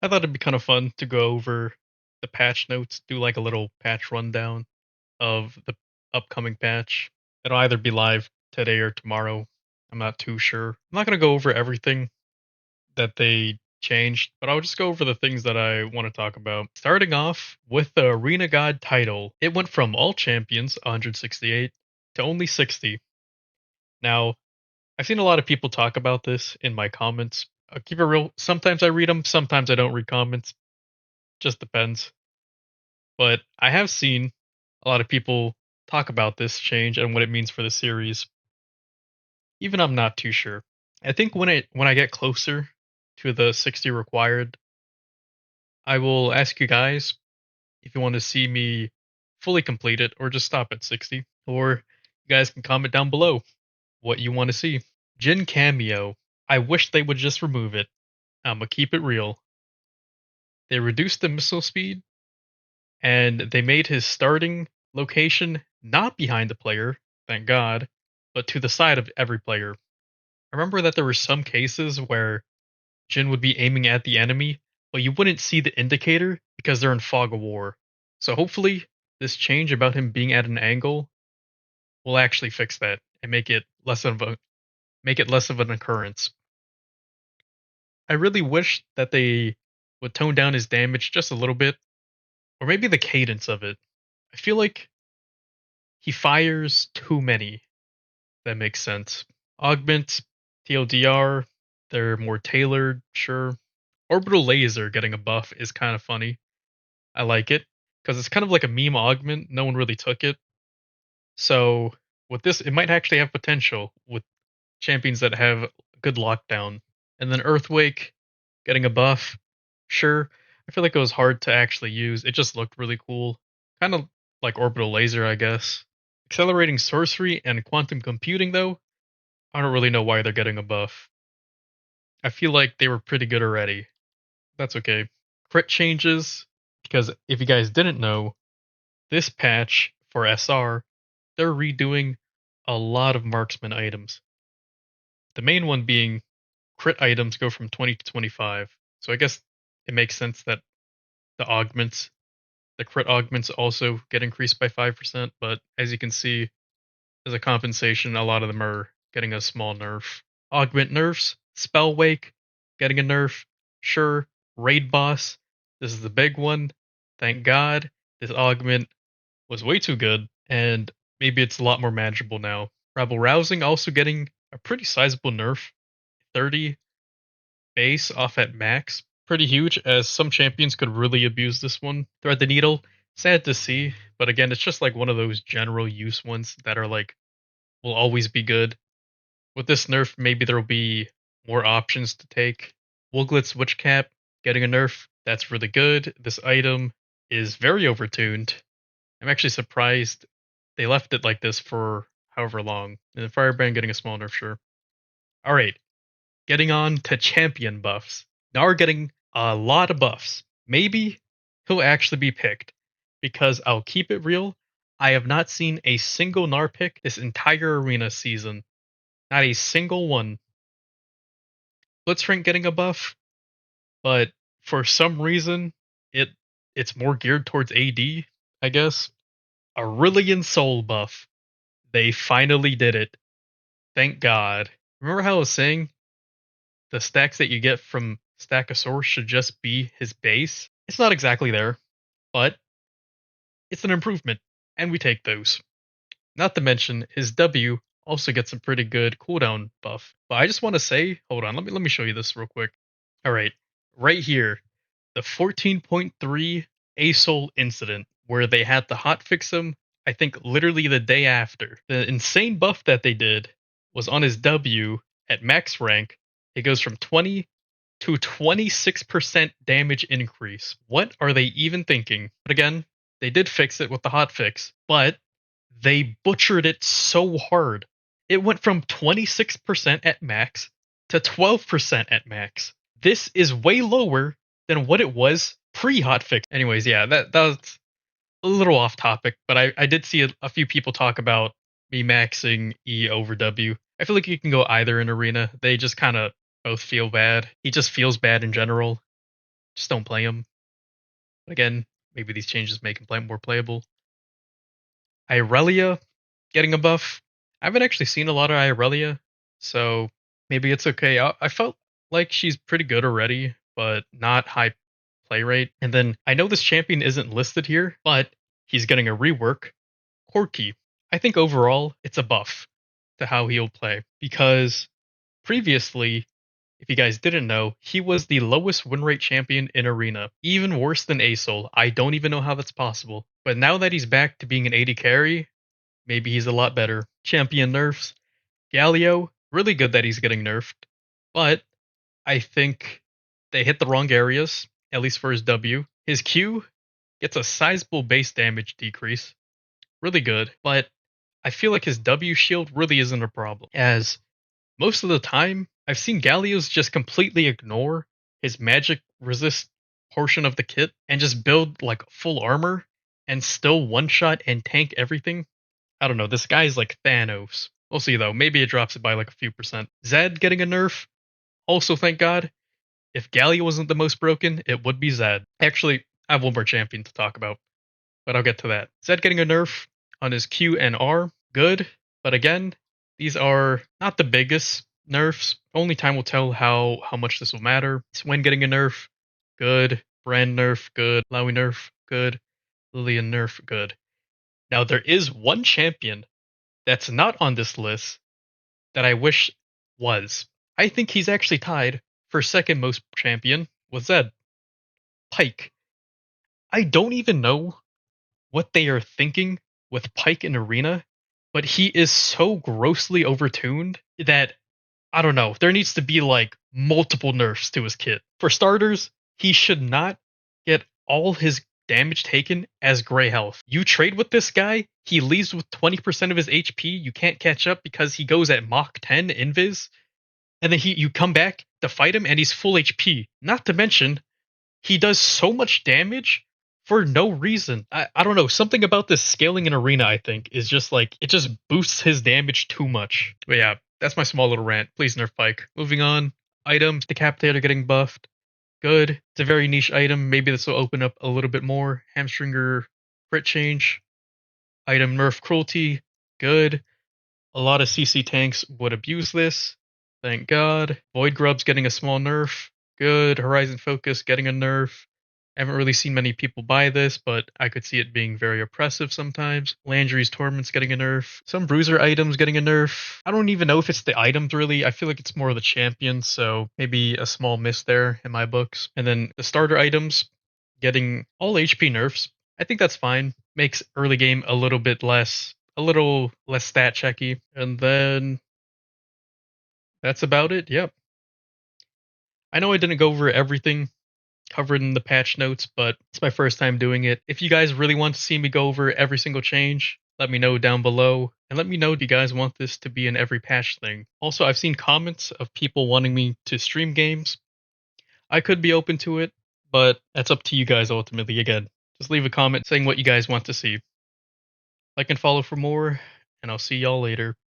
I thought it'd be kind of fun to go over the patch notes, do like a little patch rundown of the upcoming patch. It'll either be live today or tomorrow. I'm not too sure. I'm not going to go over everything that they changed, but I'll just go over the things that I want to talk about. Starting off with the Arena God title, it went from all champions, 168, to only 60. Now, I've seen a lot of people talk about this in my comments. I'll keep it real. Sometimes I read them, sometimes I don't read comments. Just depends. But I have seen a lot of people talk about this change and what it means for the series. Even I'm not too sure. I think when I get closer to the 60 required, I will ask you guys if you want to see me fully complete it or just stop at 60. Or you guys can comment down below what you want to see. Jhin cameo. I wish they would just remove it. I'ma keep it real. They reduced the missile speed and they made his starting location not behind the player, thank God, but to the side of every player. I remember that there were some cases where Jin would be aiming at the enemy, but you wouldn't see the indicator because they're in fog of war. So hopefully this change about him being at an angle will actually fix that and make it less of an occurrence. I really wish that they would tone down his damage just a little bit, or maybe the cadence of it. I feel like he fires too many. That makes sense. Augment, TLDR, they're more tailored, sure. Orbital Laser getting a buff is kind of funny. I like it because it's kind of like a meme augment. No one really took it. So with this, it might actually have potential with champions that have good lockdown. And then Earthquake getting a buff, sure. I feel like it was hard to actually use. It just looked really cool. Kind of like Orbital Laser, I guess. Accelerating Sorcery and Quantum Computing, though, I don't really know why they're getting a buff. I feel like they were pretty good already. That's okay. Crit changes, because if you guys didn't know, this patch for SR, they're redoing a lot of marksman items. The main one being crit items go from 20 to 25. So I guess it makes sense that the augments, the crit augments also get increased by 5%, but as you can see, as a compensation, a lot of them are getting a small nerf. Augment nerfs, Spell Wake, getting a nerf, sure. Raid Boss, this is the big one. Thank God, this augment was way too good, and maybe it's a lot more manageable now. Rebel Rousing also getting a pretty sizable nerf, 30 base off at max. Pretty huge, as some champions could really abuse this one. Thread the Needle, sad to see, but again, it's just like one of those general use ones that are like, will always be good. With this nerf, maybe there'll be more options to take. Wooglet's Witch Cap getting a nerf, that's really good. This item is very overtuned. I'm actually surprised they left it like this for however long. And the Firebrand getting a small nerf, sure. Alright, getting on to champion buffs. Now we're getting a lot of buffs. Maybe he'll actually be picked, because I'll keep it real. I have not seen a single Nar pick this entire arena season. Not a single one. Blitzcrank getting a buff, but for some reason it it's more geared towards AD, I guess. Aurelian Soul buff. They finally did it. Thank God. Remember how I was saying the stacks that you get from Stackosaurus should just be his base? It's not exactly there, but it's an improvement, and we take those. Not to mention his W also gets a pretty good cooldown buff. But I just want to say, hold on, let me show you this real quick. All right here, the 14.3 ASOL incident where they had to hotfix him. I think literally the day after. The insane buff that they did was on his W at max rank. It goes from 20 to 26% damage increase. What are they even thinking? But again, they did fix it with the hotfix, but they butchered it so hard. It went from 26% at max to 12% at max. This is way lower than what it was pre-hotfix. Anyways, yeah, that was a little off topic, but I did see a few people talk about me maxing E over W. I feel like you can go either in Arena. They just kind of both feel bad. He just feels bad in general. Just don't play him. Again, maybe these changes make him play more playable. Irelia getting a buff. I haven't actually seen a lot of Irelia, so maybe it's okay. I felt like she's pretty good already, but not high play rate. And then I know this champion isn't listed here, but he's getting a rework. Corki. I think overall it's a buff to how he'll play because previously, if you guys didn't know, he was the lowest win rate champion in Arena, even worse than Asol. I don't even know how that's possible. But now that he's back to being an AD carry, maybe he's a lot better. Champion nerfs. Galio, really good that he's getting nerfed, but I think they hit the wrong areas, at least for his W. His Q gets a sizable base damage decrease, really good, but I feel like his W shield really isn't a problem, as most of the time I've seen Gallios just completely ignore his magic resist portion of the kit and just build like full armor and still one shot and tank everything. I don't know, this guy's like Thanos. We'll see though, maybe it drops it by like a few percent. Zed getting a nerf, also thank God. If Gallia wasn't the most broken, it would be Zed. Actually, I have one more champion to talk about, but I'll get to that. Zed getting a nerf on his Q and R, good, but again, these are not the biggest nerfs. Only time will tell how much this will matter. Swen getting a nerf, good. Brand nerf, good. Lowy nerf, good. Lillian nerf, good. Now there is one champion that's not on this list that I wish was. I think he's actually tied for second most champion with Zed. Pyke. I don't even know what they are thinking with Pyke in Arena, but he is so grossly overtuned that I don't know. There needs to be like multiple nerfs to his kit. For starters, he should not get all his damage taken as gray health. You trade with this guy, he leaves with 20% of his HP. You can't catch up because he goes at Mach 10 invis, and then you come back to fight him and he's full HP. Not to mention, he does so much damage for no reason. I don't know. Something about this scaling in Arena, I think, is just like, it just boosts his damage too much. But yeah, that's my small little rant. Please nerf Pyke. Moving on. Items. Decapitator getting buffed. Good. It's a very niche item. Maybe this will open up a little bit more. Hamstringer crit change. Item nerf cruelty. Good. A lot of CC tanks would abuse this. Thank God. Void Grub's getting a small nerf. Good. Horizon Focus getting a nerf. I haven't really seen many people buy this, but I could see it being very oppressive sometimes. Landry's Torment's getting a nerf. Some bruiser items getting a nerf. I don't even know if it's the items really. I feel like it's more of the champion, so maybe a small miss there in my books. And then the starter items getting all HP nerfs. I think that's fine. Makes early game a little less stat checky. And then that's about it. Yep. I know I didn't go over everything covered in the patch notes, but it's my first time doing it. If you guys really want to see me go over every single change, let me know down below. And let me know if you guys want this to be an every patch thing. Also, I've seen comments of people wanting me to stream games. I could be open to it, but that's up to you guys ultimately. Again, just leave a comment saying what you guys want to see. Like and follow for more, and I'll see y'all later.